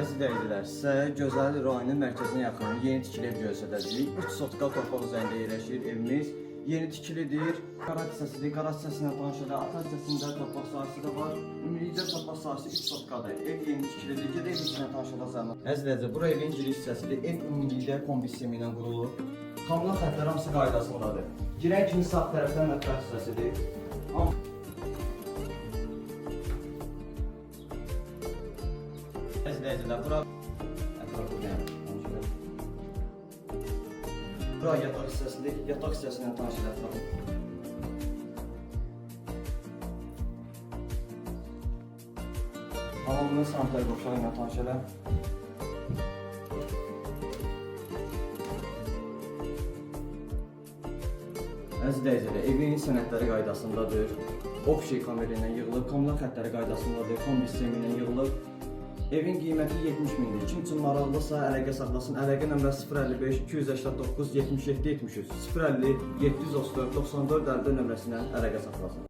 Əziz izləyicilər, sizə Gözəl rayonunun mərkəzinə yaxın yeni tikili ev göstərəcəyik. 3 sotkal torpaq üzərində yerləşir evimiz. Yeni tikilidir. Qaraj hissəsidir. Qaraj hissəsindən tanışılır. Arxa hissəsində torpaq sahəsi də var. Ümumilikdə torpaq sahəsi 3 sotkadır. Ev yeni tikilidir. Gedək ev içindən tanışılacağıq. Əziz izləyicilər, bura evin giriş hissəsidir. Ev ümumilikdə kombi sistemi ilə qurulur. Kommunal xəttlər hamısı qaydasındadır. Girən kimi sağ tərəfdən mətbəx hissəsidir. Əzizləyicilər, bura yataq hissəsidir. Yataq hissəsindən tanış edək. Hamamının sanitär qovşağı ilə tanış edək. Əzizləyicilər, evin sənədləri qaydasındadır. Opşik kameri ilə yığılıb, kommunal xəttləri qaydasındadır, kombi sistemi ilə yığılıb. Evin qiyməti 70 mindir. Kim üçün maraqlısa əlaqə saxlasın. Əlaqə nömrəsi 055 289 77 73 050 734 94 50 nömrəsindən əlaqə saxlasın.